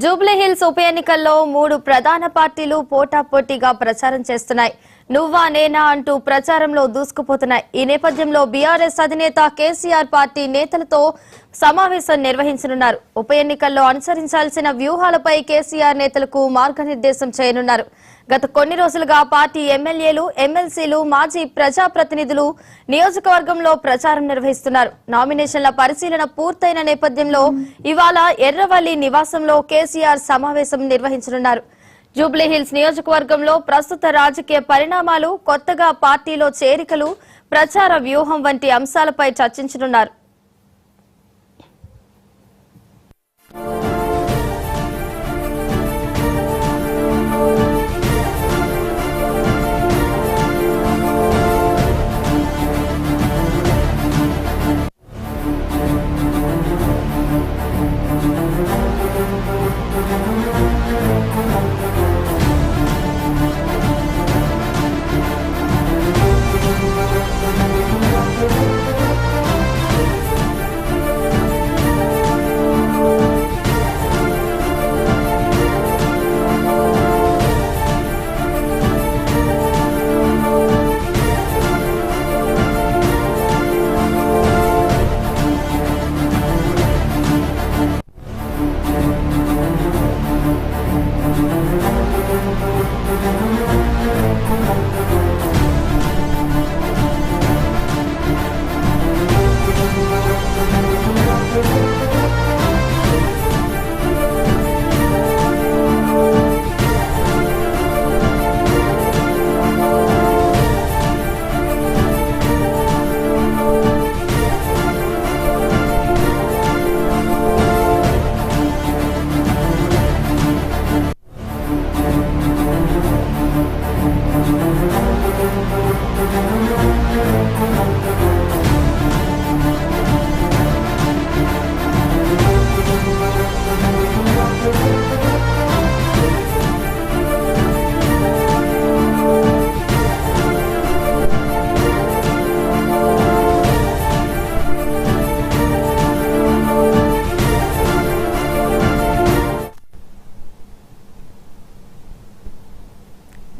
Jubilee hills ఉప ఎన్నికల్లో 3 ప్రధాన పార్టీలు పోటాపోటీగా ప్రచారం చేస్తున్నాయి. నువ్వా నేనా అంటూ ప్రచారంలో దూసుకుపోతున్నాయి. ఈ నేపథ్యంలో బీఆర్ఎస్ అధినేత కేసీఆర్ పార్టీ నేతలతో సమావేశం నిర్వహించనున్నారు. ఉప ఎన్నికల్లో అనుసరించాల్సిన వ్యూహాలపై కేసీఆర్ నేతలకు మార్గనిర్దేశం చేయనున్నారు. గత కొన్ని రోజులుగా పార్టీ ఎమ్మెల్యేలు, ఎమ్మెల్సీలు, మాజీ ప్రజాప్రతినిధులు నియోజకవర్గంలో ప్రచారం నిర్వహిస్తున్నారు. నామినేషన్ల పరిశీలన పూర్తయిన నేపథ్యంలో ఇవాళ ఎర్రవల్లి నివాసంలో కేసీఆర్ సమావేశం నిర్వహించనున్నారు. జూబ్లీహిల్స్ నియోజకవర్గంలో ప్రస్తుత రాజకీయ పరిణామాలు, కొత్తగా పార్టీలో చేరికలు, ప్రచార వ్యూహం వంటి అంశాలపై చర్చించనున్నారు.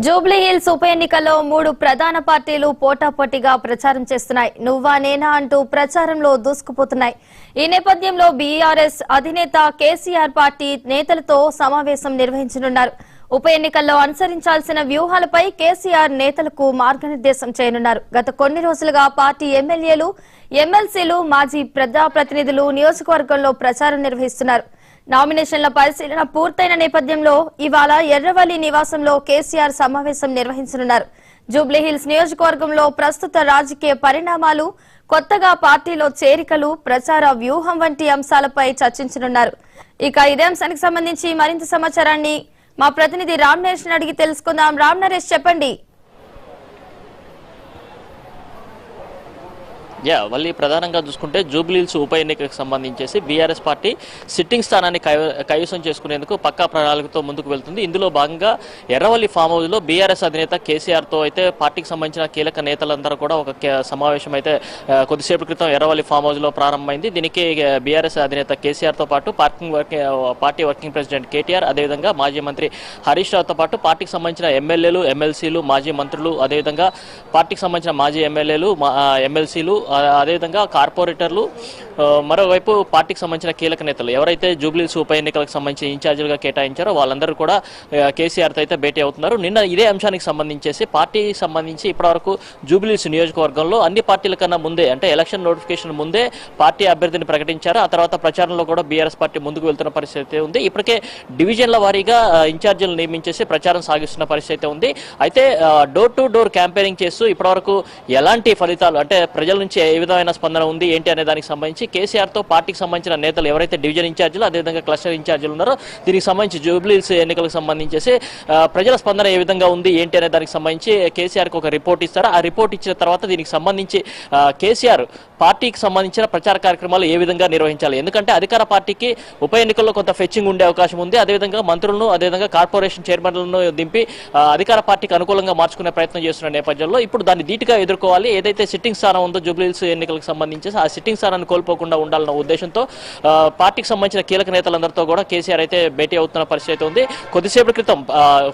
జూబ్లీహిల్స్ ఉప ఎన్నికల్లో 3 ప్రధాన పార్టీలు పోటాపోటీగా ప్రచారం చేస్తున్నాయి. నువ్వా నేనా అంటూ ప్రచారంలో దూసుకుపోతున్నాయి. ఈ నేపథ్యంలో బీఆర్ఎస్ అధినేత కేసీఆర్ పార్టీ నేతలతో సమావేశం నిర్వహించనున్నారు. ఉప ఎన్నికల్లో అనుసరించాల్సిన వ్యూహాలపై కేసీఆర్ నేతలకు మార్గనిర్దేశం చేయనున్నారు. గత కొన్ని రోజులుగా పార్టీ ఎమ్మెల్యేలు, ఎమ్మెల్సీలు, మాజీ ప్రజాప్రతినిధులు నియోజకవర్గంలో ప్రచారం నిర్వహిస్తున్నారు. నామినేషన్ల పరిశీలన పూర్తయిన నేపథ్యంలో ఇవాళ ఎర్రవల్లి నివాసంలో కేసీఆర్ సమావేశం నిర్వహించనున్నారు. జూబ్లీహిల్స్ నియోజకవర్గంలో ప్రస్తుత రాజకీయ పరిణామాలు, కొత్తగా పార్టీలో చేరికలు, ప్రచార వ్యూహం వంటి అంశాలపై చర్చించనున్నారు. ఇక ఇదే అంశానికి సంబంధించి మరింత సమాచారాన్ని మా ప్రతినిధి రామ్ నరేష్ అడిగి తెలుసుకుందాం. రామ్ నరేష్, చెప్పండి. వల్లి ప్రధానంగా చూసుకుంటే జూబ్లీహిల్స్ ఉప ఎన్నికకు సంబంధించేసి బీఆర్ఎస్ పార్టీ సిట్టింగ్ స్థానాన్ని కైవసం చేసుకునేందుకు పక్కా ప్రణాళికతో ముందుకు వెళ్తుంది. ఇందులో భాగంగా ఎర్రవల్లి ఫామ్ హౌస్ లో బీఆర్ఎస్ అధినేత కేసీఆర్తో అయితే పార్టీకి సంబంధించిన కీలక నేతలందరూ కూడా ఒక సమావేశం అయితే కొద్దిసేపటి క్రితం ఎర్రవల్లి ఫామ్ హౌస్ లో ప్రారంభమైంది. దీనికి బీఆర్ఎస్ అధినేత కేసీఆర్ తో పాటు పార్టీ వర్కింగ్ ప్రెసిడెంట్ కేటీఆర్, అదేవిధంగా మాజీ మంత్రి హరీష్ రావుతో పాటు పార్టీకి సంబంధించిన ఎమ్మెల్యేలు, ఎమ్మెల్సీలు, మాజీ మంత్రులు, అదేవిధంగా పార్టీకి సంబంధించిన మాజీ ఎమ్మెల్యేలు, ఎమ్మెల్సీలు, అదేవిధంగా కార్పొరేటర్లు, మరోవైపు పార్టీకి సంబంధించిన కీలక నేతలు ఎవరైతే జూబ్లీహిల్స్ ఉప ఎన్నికలకు సంబంధించి ఇన్ఛార్జీలుగా కేటాయించారో వాళ్ళందరూ కూడా కేసీఆర్తో అయితే భేటీ అవుతున్నారు. నిన్న ఇదే అంశానికి సంబంధించేసి పార్టీకి సంబంధించి ఇప్పటివరకు జూబ్లీహిల్స్ నియోజకవర్గంలో అన్ని పార్టీల కన్నా ముందే, అంటే ఎలక్షన్ నోటిఫికేషన్ ముందే పార్టీ అభ్యర్థిని ప్రకటించారు. ఆ తర్వాత ప్రచారంలో కూడా బీఆర్ఎస్ పార్టీ ముందుకు వెళ్తున్న పరిస్థితి ఉంది. ఇప్పటికే డివిజన్ల వారీగా ఇన్ఛార్జీలు నియమించేసి ప్రచారం సాగిస్తున్న పరిస్థితి ఉంది. అయితే డోర్ టు డోర్ క్యాంపెయినింగ్ చేస్తూ ఇప్పటివరకు ఎలాంటి ఫలితాలు, అంటే ప్రజల నుంచి ఏ విధమైన స్పందన ఉంది ఏంటి అనే దానికి సంబంధించి కేసీఆర్ తో పార్టీకి సంబంధించిన నేతలు ఎవరైతే డివిజన్ ఇన్ఛార్జీలు, అదేవిధంగా క్లస్టర్ ఇన్ఛార్జీలు ఉన్నారో దీనికి సంబంధించి జూబ్లీహిల్స్ ఎన్నికలకు సంబంధించేసి ప్రజల స్పందన ఏ విధంగా ఉంది ఏంటి అనే దానికి సంబంధించి కేసీఆర్కి ఒక రిపోర్ట్ ఇస్తారు. ఆ రిపోర్ట్ ఇచ్చిన తర్వాత దీనికి సంబంధించి కేసీఆర్ పార్టీకి సంబంధించిన ప్రచార కార్యక్రమాలు ఏ విధంగా నిర్వహించాలి. ఎందుకంటే అధికార పార్టీకి ఉప ఎన్నికల్లో కొంత ఫెచ్చింగ్ ఉండే అవకాశం ఉంది. అదేవిధంగా మంత్రులను, అదేవిధంగా కార్పొరేషన్ చైర్మన్లను దింపి అధికార పార్టీకి అనుకూలంగా మార్చుకునే ప్రయత్నం చేస్తున్న నేపథ్యంలో ఇప్పుడు దాన్ని ధీటుగా ఎదుర్కోవాలి. ఏదైతే సిట్టింగ్ స్థానం ఉందో జూబ్లీహిల్స్ ఎన్నికలకు సంబంధించి ఆ సిట్టింగ్ స్థానాన్ని కోల్పోకుండా ఉండాలన్న ఉద్దేశంతో పార్టీకి సంబంధించిన కీలక నేతలందరితో కూడా కేసీఆర్ అయితే భేటీ అవుతున్న పరిస్థితి ఉంది. కొద్దిసేపటి క్రితం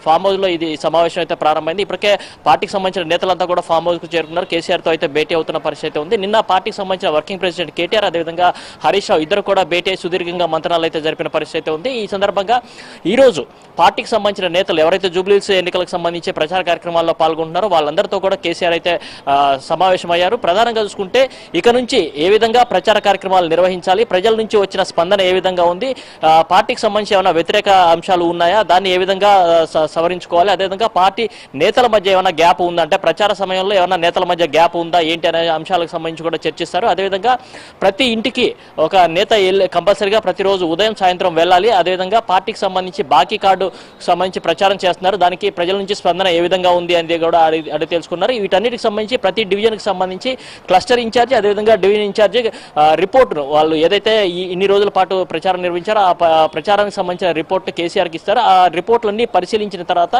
ఫామ్ హౌస్ లో ఇది సమావేశం అయితే ప్రారంభమైంది. ఇప్పటికే పార్టీకి సంబంధించిన నేతలంతా కూడా ఫామ్ హౌస్ కు చేరుకున్నారు. కేసీఆర్ తో అయితే భేటీ అవుతున్న పరిస్థితి ఉంది. నిన్న పార్టీకి సంబంధించిన వర్కింగ్ ప్రెసిడెంట్ కేటీఆర్, అదేవిధంగా హరీష్ రావు ఇద్దరు కూడా భేటీ సుదీర్ఘంగా మంత్రాలు అయితే జరిపిన పరిస్థితి ఉంది. ఈ సందర్భంగా ఈ రోజు పార్టీకి సంబంధించిన నేతలు ఎవరైతే జూబ్లీహిల్స్ ఎన్నికలకు సంబంధించి ప్రచార కార్యక్రమాల్లో పాల్గొంటున్నారో వాళ్ళందరితో కూడా కేసీఆర్ అయితే సమావేశమయ్యారు. ప్రధానంగా చూసుకుంటే ఇక నుంచి ఏ విధంగా ప్రచార కార్యక్రమాలు నిర్వహించాలి, ప్రజల నుంచి వచ్చిన స్పందన ఏ విధంగా ఉంది, పార్టీకి సంబంధించి ఏమైనా వ్యతిరేక అంశాలు ఉన్నాయా, దాన్ని ఏ విధంగా సవరించుకోవాలి, అదేవిధంగా పార్టీ నేతల మధ్య ఏమైనా గ్యాప్ ఉందా, అంటే ప్రచార సమయంలో ఏమైనా నేతల మధ్య గ్యాప్ ఉందా ఏంటి అనే అంశాలకు సంబంధించి కూడా చర్చిస్తారు. అదేవిధంగా ప్రతి ఇంటికి ఒక నేత కంపల్సరిగా ప్రతిరోజు ఉదయం సాయంత్రం వెళ్ళాలి. అదేవిధంగా పార్టీకి సంబంధించి బాకీ కార్డు సంబంధించి ప్రచారం చేస్తున్నారు. దానికి ప్రజల నుంచి స్పందన ఏ విధంగా ఉంది అనేది కూడా అడిగి తెలుసుకున్నారు. వీటన్నిటికి సంబంధించి ప్రతి డివిజన్కి సంబంధించి క్లస్టర్ ఇన్ఛార్జి, అదేవిధంగా డివిజన్ ఇన్ఛార్జి రిపోర్టును వాళ్ళు ఏదైతే ఇన్ని రోజుల పాటు ప్రచారం నిర్వహించారో ఆ ప్రచారానికి సంబంధించిన రిపోర్ట్ కేసీఆర్కి ఇస్తారు. ఆ రిపోర్టులన్నీ పరిశీలించిన తర్వాత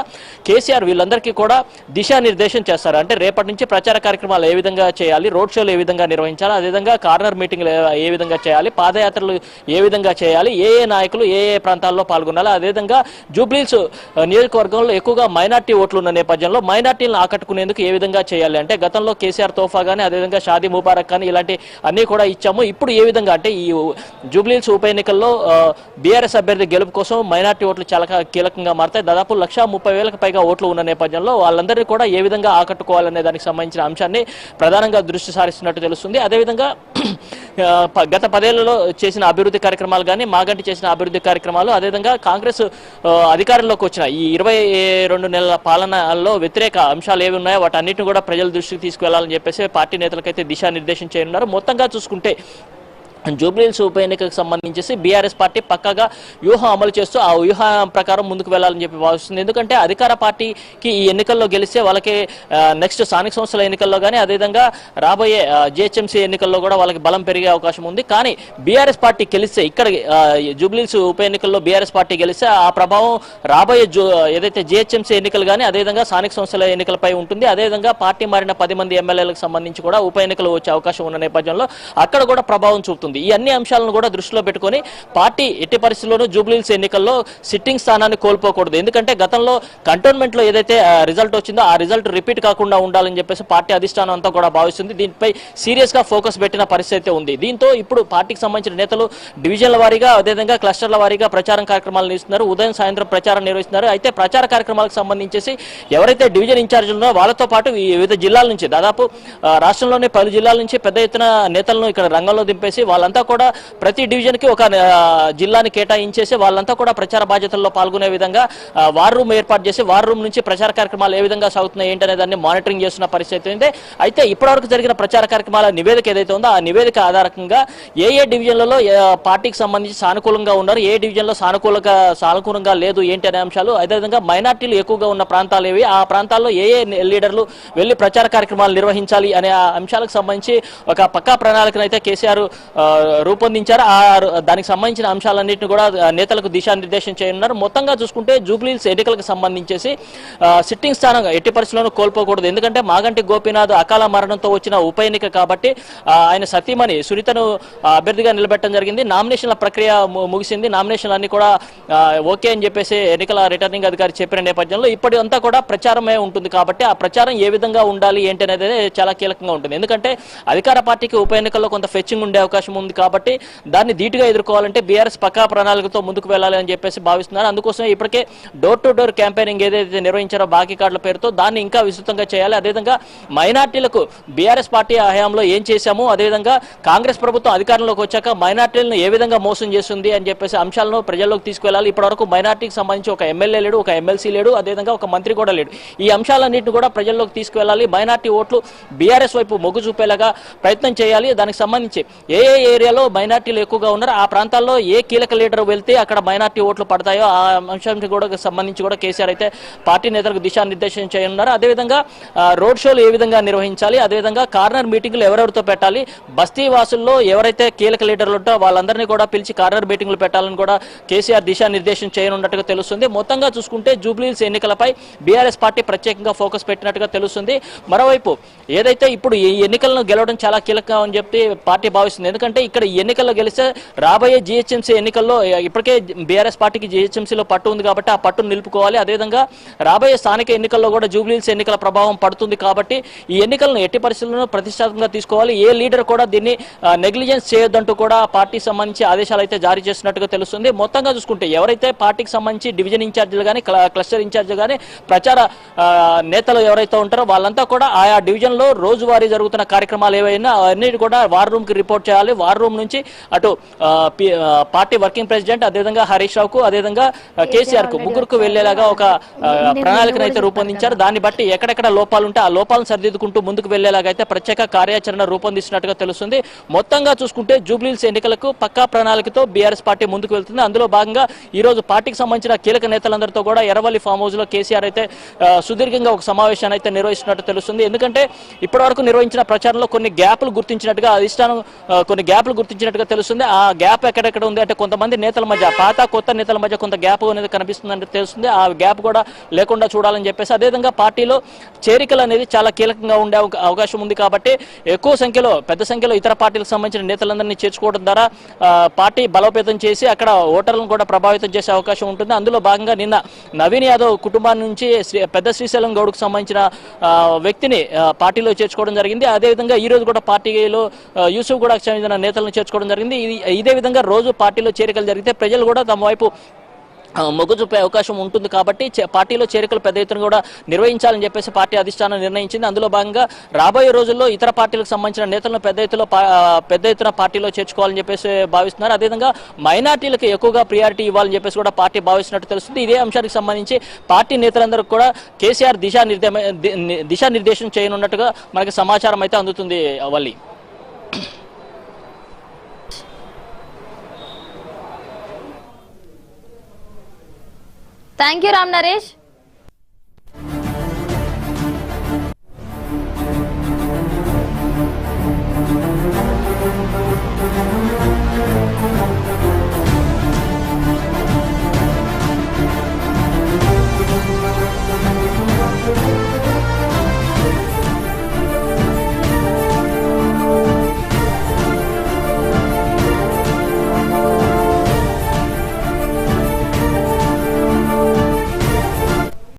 కేసీఆర్ వీళ్ళందరికీ కూడా దిశానిర్దేశం చేస్తారు. అంటే రేపటి నుంచి ప్రచార కార్యక్రమాలు ఏ విధంగా చేయాలి, రోడ్ షోలు ఏ విధంగా నిర్వహించాలి, అదేవిధంగా కార్నర్ మీటింగ్లు ఏ విధంగా చేయాలి, పాదయాత్రలు ఏ విధంగా చేయాలి, ఏ నాయకులు ఏ ప్రాంతాల్లో పాల్గొనాలి, అదేవిధంగా జూబ్లీహిల్స్ నియోజకవర్గంలో ఎక్కువగా మైనార్టీ ఓట్లు ఉన్న నేపథ్యంలో మైనార్టీలను ఆకట్టుకునేందుకు ఏ విధంగా చేయాలి, అంటే గతంలో కేసీఆర్ తోఫా కానీ అదేవిధంగా షాదీ ముబారక్ కానీ ఇలాంటి అన్ని కూడా ఇచ్చాము. ఇప్పుడు ఏ విధంగా అంటే ఈ జూబ్లీహిల్స్ ఉప ఎన్నికల్లో బీఆర్ఎస్ అభ్యర్థి గెలుపు కోసం మైనార్టీ ఓట్లు చాలా కీలకంగా మారతాయి. దాదాపు 130,000కు పైగా ఓట్లు ఉన్న నేపథ్యంలో వాళ్ళందరినీ కూడా ఏ విధంగా ఆకట్టుకోవాలనే దానికి సంబంధించిన అంశాన్ని ప్రధానంగా దృష్టి సారిస్తున్నట్టు తెలుస్తుంది. అదేవిధంగా గత 10 ఏళ్లలో చేసిన అభివృద్ధి కార్యక్రమాలు కానీ మాగంటి చేసిన అభివృద్ధి కార్యక్రమాలు, అదేవిధంగా కాంగ్రెస్ అధికారంలోకి వచ్చిన ఈ 22 నెలల పాలనలో వ్యతిరేక అంశాలు ఏవి ఉన్నాయో వాటన్నిటిని కూడా ప్రజల దృష్టికి తీసుకువెళ్లాలని చెప్పేసి పార్టీ నేతలకైతే దిశానిర్దేశం చేయనున్నారు. మొత్తంగా చూసుకుంటే జూబ్లీహిల్స్ ఉప ఎన్నికకు సంబంధించి బీఆర్ఎస్ పార్టీ పక్కగా వ్యూహం అమలు చేస్తూ ఆ వ్యూహం ప్రకారం ముందుకు వెళ్లాలని చెప్పి భావిస్తుంది. ఎందుకంటే అధికార పార్టీకి ఈ ఎన్నికల్లో గెలిస్తే వాళ్ళకి నెక్స్ట్ స్థానిక సంస్థల ఎన్నికల్లో కానీ అదేవిధంగా రాబోయే జిహెచ్ఎంసీ ఎన్నికల్లో కూడా వాళ్ళకి బలం పెరిగే అవకాశం ఉంది. కానీ బీఆర్ఎస్ పార్టీ గెలిస్తే ఇక్కడ జూబ్లీహిల్స్ ఉప ఎన్నికల్లో బీఆర్ఎస్ పార్టీ గెలిస్తే ఆ ప్రభావం రాబోయే ఏదైతే జిహెచ్ఎంసీ ఎన్నికలు కానీ అదేవిధంగా స్థానిక సంస్థల ఎన్నికలపై ఉంటుంది. అదేవిధంగా పార్టీ మారిన 10 మంది ఎమ్మెల్యేలకు సంబంధించి కూడా ఉప ఎన్నికలు వచ్చే అవకాశం ఉన్న నేపథ్యంలో అక్కడ కూడా ప్రభావం చూపుతుంది. ఈ అన్ని అంశాలను కూడా దృష్టిలో పెట్టుకొని పార్టీ ఎట్టి పరిస్థితుల్లోనూ జూబ్లీహిల్స్ ఎన్నికల్లో సిట్టింగ్ స్థానాన్ని కోల్పోకూడదు. ఎందుకంటే గతంలో కంటోన్మెంట్ లో ఏదైతే రిజల్ట్ వచ్చిందో ఆ రిజల్ట్ రిపీట్ కాకుండా ఉండాలని చెప్పేసి పార్టీ అధిష్టానం అంతా కూడా భావిస్తుంది. దీనిపై సీరియస్ గా ఫోకస్ పెట్టిన పరిస్థితి ఉంది. దీంతో ఇప్పుడు పార్టీకి సంబంధించిన నేతలు డివిజన్ల వారీగా అదేవిధంగా క్లస్టర్ల వారీగా ప్రచారం కార్యక్రమాలు నిర్వహిస్తున్నారు. ఉదయం సాయంత్రం ప్రచారం నిర్వహిస్తున్నారు. అయితే ప్రచార కార్యక్రమాలకు సంబంధించి ఎవరైతే డివిజన్ ఇన్ఛార్జీలు ఉన్నారో వాళ్ళతో పాటు వివిధ జిల్లాల నుంచి దాదాపు రాష్ట్రంలోని 10 జిల్లాల నుంచి పెద్ద ఎత్తున నేతలను ఇక్కడ రంగంలో దింపేసి వాళ్ళంతా కూడా ప్రతి డివిజన్ కి ఒక జిల్లాని కేటాయించేసి వాళ్ళంతా కూడా ప్రచార బాధ్యతల్లో పాల్గొనే విధంగా వార్ రూమ్ ఏర్పాటు చేసి వార్ రూమ్ నుంచి ప్రచార కార్యక్రమాలు ఏ విధంగా సాగుతున్నాయి ఏంటనే దాన్ని మానిటరింగ్ చేస్తున్న పరిస్థితి ఉంది. అయితే ఇప్పటివరకు జరిగిన ప్రచార కార్యక్రమాల నివేదిక ఏదైతే ఉందో ఆ నివేదిక ఆధారంగా ఏ డివిజన్లలో పార్టీకి సంబంధించి సానుకూలంగా ఉన్నారు, ఏ డివిజన్లో సానుకూలంగా లేదు ఏంటి అనే అంశాలు, అదేవిధంగా మైనార్టీలు ఎక్కువగా ఉన్న ప్రాంతాలు ఏవి, ఆ ప్రాంతాల్లో ఏ లీడర్లు వెళ్లి ప్రచార కార్యక్రమాలు నిర్వహించాలి అనే అంశాలకు సంబంధించి ఒక పక్కా ప్రణాళికను అయితే కేసీఆర్ రూపొందించారు. దానికి సంబంధించిన అంశాలన్నింటినీ కూడా నేతలకు దిశానిర్దేశం చేయనున్నారు. మొత్తంగా చూసుకుంటే జూబ్లీహిల్స్ ఎన్నికలకు సంబంధించేసి సిట్టింగ్ స్థానం ఎట్టి పరిస్థితుల్లోనూ కోల్పోకూడదు. ఎందుకంటే మాగంటి గోపీనాథ్ అకాల మరణంతో వచ్చిన ఉప ఎన్నిక కాబట్టి ఆయన సతీమణి సునీతను అభ్యర్థిగా నిలబెట్టడం జరిగింది. నామినేషన్ల ప్రక్రియ ముగిసింది. నామినేషన్లు అన్ని కూడా ఓకే అని చెప్పేసి ఎన్నికల రిటర్నింగ్ అధికారి చెప్పిన నేపథ్యంలో ఇప్పటి అంతా కూడా ప్రచారమే ఉంటుంది. కాబట్టి ఆ ప్రచారం ఏ విధంగా ఉండాలి ఏంటి అనేది చాలా కీలకంగా ఉంటుంది. ఎందుకంటే అధికార పార్టీకి ఉప ఎన్నికల్లో కొంత ఫెచ్చింగ్ ఉండే అవకాశం ఉంది కాబట్టి దాన్ని ధీటుగా ఎదుర్కోవాలంటే బీఆర్ఎస్ పక్కా ప్రణాళికతో ముందుకు వెళ్ళాలి అని చెప్పేసి భావిస్తున్నారు. అందుకోసం ఇప్పటికే డోర్ టు డోర్ క్యాంపెయినింగ్ ఏదైతే నిర్వహించారో బాకీ కార్డుల పేరుతో దాన్ని ఇంకా విస్తృతంగా చేయాలి. అదేవిధంగా మైనార్టీలకు బీఆర్ఎస్ పార్టీ హయాంలో ఏం చేశాము, అదేవిధంగా కాంగ్రెస్ ప్రభుత్వం అధికారంలోకి వచ్చాక మైనార్టీలను ఏ విధంగా మోసం చేస్తుంది అని చెప్పేసి అంశాలను ప్రజల్లోకి తీసుకువెళ్ళాలి. ఇప్పటివరకు మైనార్టీకి సంబంధించి ఒక ఎమ్మెల్యే లేడు, ఒక ఎమ్మెల్సీ లేడు, అదేవిధంగా ఒక మంత్రి కూడా లేడు. ఈ అంశాలన్నింటినీ కూడా ప్రజల్లోకి తీసుకువెళ్ళాలి. మైనార్టీ ఓట్లు బీఆర్ఎస్ వైపు మొగ్గు చూపేలాగా ప్రయత్నం చేయాలి. దానికి సంబంధించి ఏ ఏరియాలో మైనార్టీలు ఎక్కువగా ఉన్నారు. ఆ ప్రాంతాల్లో ఏ కీలక లీడర్ వెళ్తే అక్కడ మైనార్టీ ఓట్లు పడతాయో ఆ అంశానికి కూడా సంబంధించి కూడా కేసీఆర్ అయితే పార్టీ నేతలకు దిశానిర్దేశం చేయనున్నారు. అదేవిధంగా రోడ్ షోలు ఏ విధంగా నిర్వహించాలి, అదేవిధంగా కార్నర్ మీటింగ్లు ఎవరెవరితో పెట్టాలి, బస్తీ వాసుల్లో ఎవరైతే కీలక లీడర్లు ఉంటారో వాళ్ళందరినీ కూడా పిలిచి కార్నర్ మీటింగ్లు పెట్టాలని కూడా కేసీఆర్ దిశానిర్దేశం చేయనున్నట్టుగా తెలుస్తుంది. మొత్తంగా చూసుకుంటే జూబ్లీహిల్స్ ఎన్నికలపై బీఆర్ఎస్ పార్టీ ప్రత్యేకంగా ఫోకస్ పెట్టినట్టుగా తెలుస్తుంది. మరోవైపు ఏదైతే ఇప్పుడు ఈ ఎన్నికలను గెలవడం చాలా కీలకం అని చెప్పి పార్టీ భావిస్తుంది. ఎందుకంటే ఇక్కడ ఈ ఎన్నికల్లో గెలిస్తే రాబోయే జీహెచ్ఎంసీ ఎన్నికల్లో ఇప్పటికే బీఆర్ఎస్ పార్టీకి జీహెచ్ఎంసీలో పట్టు ఉంది కాబట్టి ఆ పట్టును నిలుపుకోవాలి. అదేవిధంగా రాబోయే స్థానిక ఎన్నికల్లో కూడా జూబ్లీహిల్స్ ఎన్నికల ప్రభావం పడుతుంది కాబట్టి ఈ ఎన్నికలను ఎట్టి పరిస్థితుల్లో ప్రతిష్టాత్మకంగా తీసుకోవాలి. ఏ లీడర్ కూడా దీన్ని నెగ్లిజెన్స్ చేయొద్దంటూ కూడా పార్టీకి సంబంధించి ఆదేశాలు అయితే జారీ చేస్తున్నట్టుగా తెలుస్తుంది. మొత్తంగా చూసుకుంటే ఎవరైతే పార్టీకి సంబంధించి డివిజన్ ఇన్ఛార్జీలు కానీ క్లస్టర్ ఇన్ఛార్జీలు కానీ ప్రచార నేతలు ఎవరైతే ఉంటారో వాళ్ళంతా కూడా ఆయా డివిజన్లో రోజువారీ జరుగుతున్న కార్యక్రమాలు ఏవైనా అన్నిటి కూడా వార్ రూమ్ కి రిపోర్ట్ చేయాలి. వార్ రూమ్ నుంచి అటు పార్టీ వర్కింగ్ ప్రెసిడెంట్, అదేవిధంగా హరీష్ రావుకు, అదేవిధంగా కేసీఆర్ కు ముగ్గురుకు వెళ్లేలాగా ఒక ప్రణాళికను అయితే రూపొందించారు. దాన్ని బట్టి ఎక్కడెక్కడ లోపాలు ఉంటే ఆ లోపాలను సరిదిద్దుకుంటూ ముందుకు వెళ్లేలాగా అయితే ప్రత్యేక కార్యాచరణ రూపొందిస్తున్నట్టుగా తెలుస్తుంది. మొత్తంగా చూసుకుంటే జూబ్లీహిల్స్ ఎన్నికలకు పక్కా ప్రణాళికతో బీఆర్ఎస్ పార్టీ ముందుకు వెళ్తుంది. అందులో భాగంగా ఈ రోజు పార్టీకి సంబంధించిన కీలక నేతలందరితో కూడా ఎర్రవల్లి ఫామ్ హౌస్ లో కేసీఆర్ అయితే సుదీర్ఘంగా ఒక సమావేశాన్ని అయితే నిర్వహిస్తున్నట్టు తెలుస్తుంది. ఎందుకంటే ఇప్పటివరకు నిర్వహించిన ప్రచారంలో కొన్ని గ్యాప్లు గుర్తించినట్టుగా అధిష్టానం కొన్ని గ్యాప్లు గుర్తించినట్టుగా తెలుస్తుంది. ఆ గ్యాప్ ఎక్కడెక్కడ ఉంది అంటే కొంతమంది నేతల మధ్య, పాత కొత్త నేతల మధ్య కొంత గ్యాప్ అనేది కనిపిస్తుందని తెలుస్తుంది. ఆ గ్యాప్ కూడా లేకుండా చూడాలని చెప్పేసి, అదేవిధంగా పార్టీలో చేరికలు అనేది చాలా కీలకంగా ఉండే అవకాశం ఉంది కాబట్టి ఎక్కువ సంఖ్యలో, పెద్ద సంఖ్యలో ఇతర పార్టీలకు సంబంధించిన నేతలందరినీ చేర్చుకోవడం ద్వారా పార్టీ బలోపేతం చేసి అక్కడ ఓటర్లను కూడా ప్రభావితం చేసే అవకాశం ఉంటుంది. అందులో భాగంగా నిన్న నవీన్ యాదవ్ కుటుంబాన్ని నుంచి పెద్ద శ్రీశైలం గౌడ్కు సంబంధించిన వ్యక్తిని పార్టీలో చేర్చుకోవడం జరిగింది. అదేవిధంగా ఈ రోజు కూడా పార్టీలో యూసుఫ్ కూడా చెందిన నేతలను చేర్చుకోవడం జరిగింది. ఇదే విధంగా రోజు పార్టీలో చేరికలు జరిగితే ప్రజలు కూడా తమ వైపు మొగ్గు చూపే అవకాశం ఉంటుంది కాబట్టి పార్టీలో చేరికలు పెద్ద ఎత్తున కూడా నిర్వహించాలని చెప్పేసి పార్టీ అధిష్టానం నిర్ణయించింది. అందులో భాగంగా రాబోయే రోజుల్లో ఇతర పార్టీలకు సంబంధించిన నేతలను పెద్ద ఎత్తున పార్టీలో చేర్చుకోవాలని చెప్పేసి భావిస్తున్నారు. అదేవిధంగా మైనార్టీలకు ఎక్కువగా ప్రియారిటీ ఇవ్వాలని చెప్పేసి కూడా పార్టీ భావిస్తున్నట్టు తెలుస్తుంది. ఇదే అంశానికి సంబంధించి పార్టీ నేతలందరూ కూడా కేసీఆర్ దిశానిర్దేశం చేయనున్నట్టుగా మనకి సమాచారం అయితే అందుతుంది. Valli, thank you Ram Naresh.